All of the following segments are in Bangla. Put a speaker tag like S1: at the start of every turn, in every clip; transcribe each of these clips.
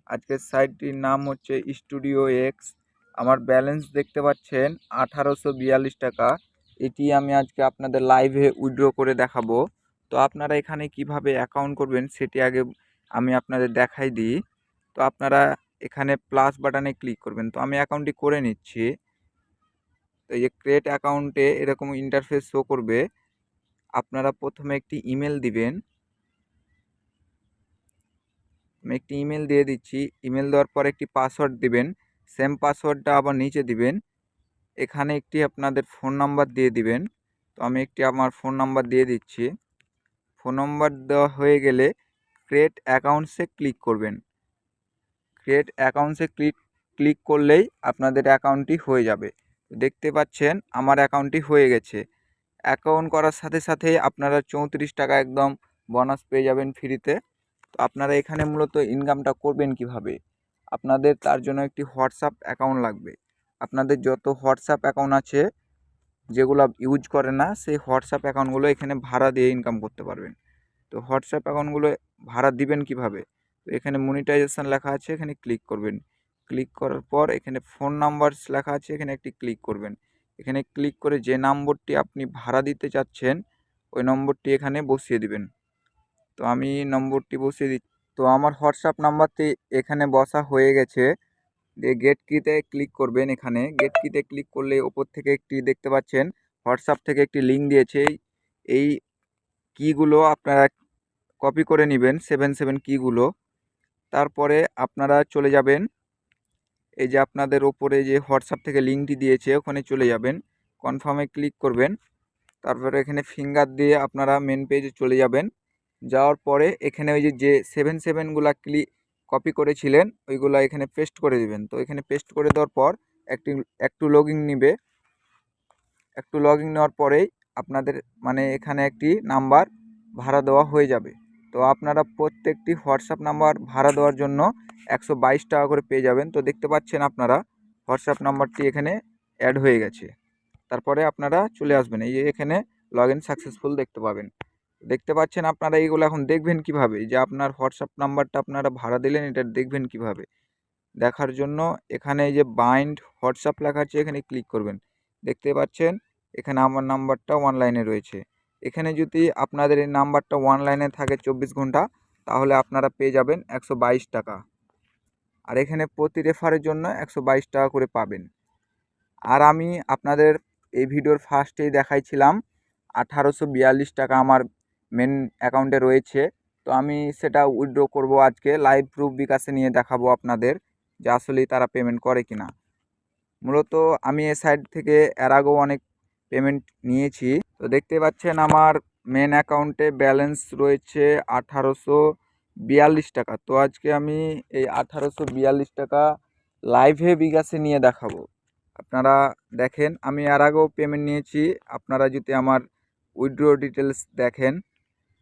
S1: আজকের সাইটটির নাম হচ্ছে স্টুডিও এক্স। আমার ব্যালেন্স দেখতে পাচ্ছেন 1842 টাকা। এটি আমি আজকে আপনাদের লাইভে উইথড্র করে দেখাবো। তো আপনারা এখানে কিভাবে অ্যাকাউন্ট করবেন সেটি আগে আমি আপনাদের দেখাই দিই। তো আপনারা এখানে প্লাস বাটনে ক্লিক করবেন। তো আমি অ্যাকাউন্টটি করে নিচ্ছি। তো এই যে ক্রিয়েট অ্যাকাউন্টে এরকম ইন্টারফেস শো করবে। আপনারা প্রথমে একটি ইমেল দিবেন। আমি একটি ইমেল দিয়ে দিচ্ছি। ইমেল দেওয়ার পর একটি পাসওয়ার্ড দিবেন। সেম পাসওয়ার্ডটা আবার নিচে দিবেন। এখানে একটি আপনাদের ফোন নাম্বার দিয়ে দিবেন। তো আমি একটি আমার ফোন নাম্বার দিয়ে দিচ্ছি। ফোন নাম্বার দেওয়া হয়ে গেলে ক্রিয়েট অ্যাকাউন্টসে ক্লিক করবেন। ক্রিয়েট অ্যাকাউন্টসে ক্লিক করলেই আপনাদের অ্যাকাউন্টটি হয়ে যাবে। দেখতে পাচ্ছেন আমার অ্যাকাউন্টটি হয়ে গেছে। অ্যাকাউন্ট করার সাথে সাথেই আপনারা 34 টাকা একদম বোনাস পেয়ে যাবেন ফ্রিতে। তো আপনারা এখানে মূলত ইনকামটা করবেন কিভাবে? আপনাদের তার জন্য একটি হোয়াটসঅ্যাপ অ্যাকাউন্ট লাগবে। আপনাদের যত হোয়াটসঅ্যাপ অ্যাকাউন্ট আছে যেগুলো ইউজ করে না, সেই হোয়াটসঅ্যাপ অ্যাকাউন্টগুলো এখানে ভাড়া দিয়ে ইনকাম করতে পারবেন। তো হোয়াটসঅ্যাপ অ্যাকাউন্টগুলো ভাড়া দিবেন কিভাবে? তো এখানে মনিটাইজেশন লেখা আছে, এখানে ক্লিক করবেন। ক্লিক করার পর এখানে ফোন নাম্বারস লেখা আছে, এখানে একটি ক্লিক করবেন। এখানে ক্লিক করে যে নম্বরটি আপনি ভাড়া দিতে চাচ্ছেন ওই নম্বরটি এখানে বসিয়ে দিবেন। তো আমি নম্বরটি বসিয়ে দিচ্ছি। তো আমার হোয়াটসঅ্যাপ নাম্বারটি এখানে বসা হয়ে গেছে। দিয়ে গেট কিতে ক্লিক করবেন। এখানে গেট কিতে ক্লিক করলে ওপর থেকে একটি দেখতে পাচ্ছেন হোয়াটসঅ্যাপ থেকে একটি লিঙ্ক দিয়েছে। এই কিগুলো আপনারা কপি করে নেবেন, 7 কিগুলো। তারপরে আপনারা চলে যাবেন, এই যে আপনাদের ওপরে যে হোয়াটসঅ্যাপ থেকে লিঙ্কটি দিয়েছে ওখানে চলে যাবেন, কনফার্মে ক্লিক করবেন। তারপরে এখানে ফিঙ্গার দিয়ে আপনারা মেন পেজে চলে যাবেন। যাওয়ার পরে এখানে ওই যে 7গুলা কপি করেছিলেন ওইগুলো এখানে পেস্ট করে দিবেন। তো এখানে পেস্ট করে দেওয়ার পর একটু লগইন নেবে। একটু লগইন নেওয়ার পরেই আপনাদের এখানে একটি নাম্বার ভাড়া দেওয়া হয়ে যাবে। তো আপনারা প্রত্যেকটি হোয়াটসঅ্যাপ নাম্বার ভাড়া দেওয়ার জন্য 122 টাকা করে পেয়ে যাবেন। তো দেখতে পাচ্ছেন আপনারা হোয়াটসঅ্যাপ নাম্বারটি এখানে অ্যাড হয়ে গেছে। তারপরে আপনারা চলে আসবেন, এই যে এখানে লগ ইন সাকসেসফুল দেখতে পাবেন। দেখতে পাচ্ছেন আপনারা এইগুলো এখন দেখবেন কিভাবে, যে আপনার হোয়াটসঅ্যাপ নাম্বারটা আপনারা ভাড়া দিলেন এটা দেখবেন কিভাবে। দেখার জন্য এখানে এই যে বাইন্ড হোয়াটসঅ্যাপ লেখা আছে এখানে ক্লিক করবেন। দেখতে পাচ্ছেন এখানে আমার নাম্বারটা অনলাইনে রয়েছে। এখানে যদি আপনাদের এই নাম্বারটা অনলাইনে থাকে 24 ঘন্টা তাহলে আপনারা পেয়ে যাবেন 122 টাকা। আর এখানে প্রতি রেফারের জন্য 122 টাকা করে পাবেন। আর আমি আপনাদের এই ভিডিওর ফার্স্টেই দেখাইছিলাম 1842 টাকা আমার মেন অ্যাকাউন্টে রয়েছে। তো আমি সেটা উইথড্র করব আজকে, লাইভ প্রুফ বিকাশে নিয়ে দেখাবো আপনাদের যে আসলেই তারা পেমেন্ট করে কিনা। মূলত আমি এই সাইট থেকে এর আগেও অনেক পেমেন্ট নিয়েছি। তো দেখতে পাচ্ছেন আমার মেন অ্যাকাউন্টে ব্যালেন্স রয়েছে 1842 টাকা। তো আজকে আমি এই 1842 টাকা লাইভে বিকাশে নিয়ে দেখাবো। আপনারা দেখেন আমি এর আগেও পেমেন্ট নিয়েছি। আপনারা যদি আমার উইথড্র ডিটেলস দেখেন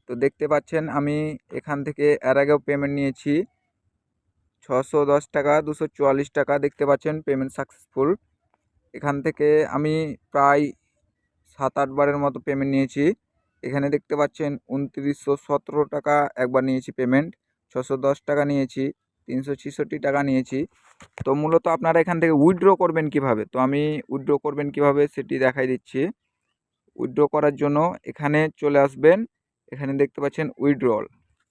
S1: তো দেখতে পাচ্ছেন আমি এখান থেকে এর আগেও পেমেন্ট নিয়েছি 610 টাকা, 244 টাকা। দেখতে পাচ্ছেন পেমেন্ট সাকসেসফুল। এখান থেকে আমি প্রায় 7-8 বারের মতো পেমেন্ট নিয়েছি। এখানে দেখতে পাচ্ছেন 2917 টাকা একবার নিয়েছি পেমেন্ট, 610 টাকা নিয়েছি, 366 টাকা নিয়েছি। তো মূলত আপনারা এখান থেকে উইথড্র করবেন কিভাবে, তো আমি উইথড্র করবেন কিভাবে সেটি দেখাই দিচ্ছি। উইথড্র করার জন্য এখানে চলে আসবেন। এখানে দেখতে পাচ্ছেন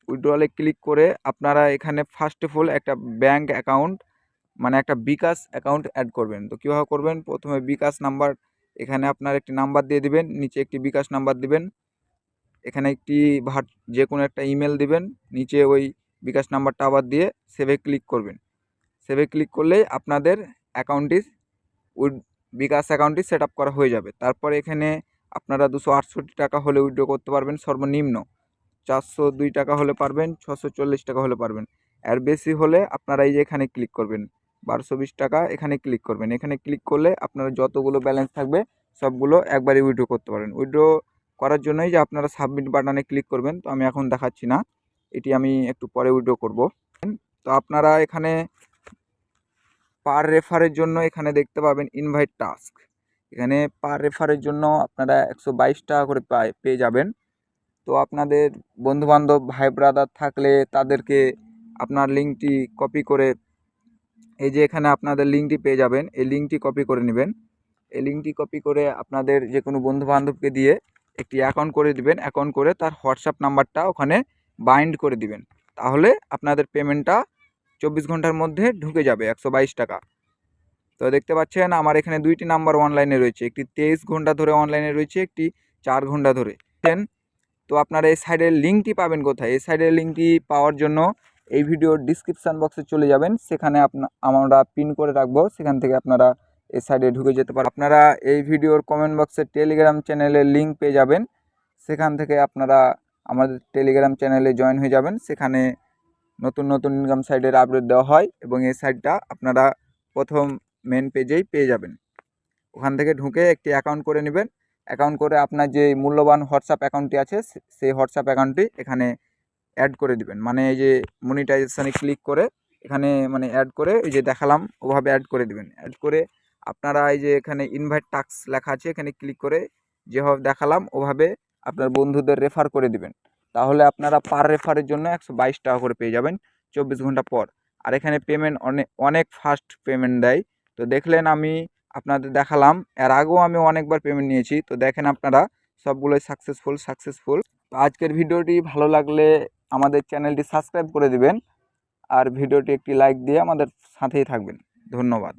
S1: উইথড্রলে ক্লিক করে আপনারা এখানে ফার্স্ট অফ অল একটা ব্যাঙ্ক অ্যাকাউন্ট একটা বিকাশ অ্যাকাউন্ট অ্যাড করবেন। তো কীভাবে করবেন, প্রথমে বিকাশ নাম্বার এখানে আপনার একটি নাম্বার দিয়ে দিবেন, নিচে একটি বিকাশ নাম্বার দিবেন, এখানে একটি যে কোনো একটা ইমেল দিবেন, নিচে ওই বিকাশ নাম্বারটা আবার দিয়ে সেভে ক্লিক করবেন। সেভে ক্লিক করলেই আপনাদের অ্যাকাউন্টটি বিকাশ অ্যাকাউন্টটি সেট আপ করা হয়ে যাবে। তারপরে এখানে আপনারা 268 টাকা হলে উইথড্র করতে পারবেন সর্বনিম্ন, 402 টাকা হলে পারবেন, 640 টাকা হলে পারবেন। এর বেশি হলে আপনারা এই যে এখানে ক্লিক করবেন 1220 টাকা, এখানে ক্লিক করবেন। এখানে ক্লিক করলে আপনারা যতগুলো ব্যালেন্স থাকবে সবগুলো একবারে উইথড্র করতে পারবেন। উইথড্র করার জন্যই যে আপনারা সাবমিট বাটনে ক্লিক করবেন, তো আমি এখন দেখাচ্ছি না, এটি আমি একটু পরে উইথড্র করব। তো আপনারা এখানে পার রেফারের জন্য এখানে দেখতে পাবেন ইনভাইট টাস্ক। এখানে পার রেফারের জন্য আপনারা 122 টাকা করে পেয়ে যাবেন। তো আপনাদের বন্ধুবান্ধব ভাই ব্রাদার থাকলে তাদেরকে আপনার লিঙ্কটি কপি করে এই যে এখানে আপনাদের লিঙ্কটি পেয়ে যাবেন, এই লিঙ্কটি কপি করে নেবেন। এই লিঙ্কটি কপি করে আপনাদের যে কোনো বন্ধুবান্ধবকে দিয়ে একটি অ্যাকাউন্ট করে দিবেন। অ্যাকাউন্ট করে তার হোয়াটসঅ্যাপ নাম্বারটা ওখানে বাইন্ড করে দিবেন। তাহলে আপনাদের পেমেন্টটা 24 ঘন্টার মধ্যে ঢুকে যাবে 122 টাকা। তো দেখতে পাচ্ছেন আমার এখানে 2টি নাম্বার অনলাইনে রয়েছে, একটি 23 ঘন্টা ধরে অনলাইনে রয়েছে, একটি 4 ঘন্টা ধরে। তো আপনারা এই সাইডের লিঙ্কটি পাবেন কোথায়? এই সাইডের লিঙ্কটি পাওয়ার জন্য এই ভিডিওর ডিসক্রিপশান বক্সে চলে যাবেন, সেখানে আমরা পিন করে রাখবো, সেখান থেকে আপনারা এই সাইডে ঢুকে যেতে পারেন। আপনারা এই ভিডিওর কমেন্ট বক্সে টেলিগ্রাম চ্যানেলের লিঙ্ক পেয়ে যাবেন, সেখান থেকে আপনারা আমাদের টেলিগ্রাম চ্যানেলে জয়েন হয়ে যাবেন। সেখানে নতুন নতুন ইনকাম সাইটের আপডেট দেওয়া হয় এবং এই সাইটটা আপনারা প্রথম মেন পেজেই পেয়ে যাবেন। ওখান থেকে ঢুকে একটি অ্যাকাউন্ট করে নেবেন। অ্যাকাউন্ট করে আপনার যে মূল্যবান হোয়াটসঅ্যাপ অ্যাকাউন্টটি আছে সেই হোয়াটসঅ্যাপ অ্যাকাউন্টটি এখানে অ্যাড করে দিবেন। মানে এই যে মনিটাইজেশানে ক্লিক করে এখানে মানে অ্যাড করে এই যে দেখালাম ওভাবে অ্যাড করে দিবেন। অ্যাড করে আপনারা এই যে এখানে ইনভাইট টাস্ক লেখা আছে, এখানে ক্লিক করে যেভাবে দেখালাম ওভাবে আপনার বন্ধুদের রেফার করে দিবেন। তাহলে আপনারা পার রেফারের জন্য 122 টাকা করে পেয়ে যাবেন 24 ঘন্টা পর। আর এখানে পেমেন্ট অনেক ফাস্ট পেমেন্ট দেয়। তো দেখলেন আমি আপনাদের দেখালাম, এর আগেও আমি অনেকবার পেমেন্ট নিয়েছি। তো দেখেন আপনারা সবগুলোই সাকসেসফুল। তো আজকের ভিডিওটি ভালো লাগলে আমাদের চ্যানেলটি সাবস্ক্রাইব করে দিবেন আর ভিডিওটি একটি লাইক দিয়ে আমাদের সাথেই থাকবেন। ধন্যবাদ।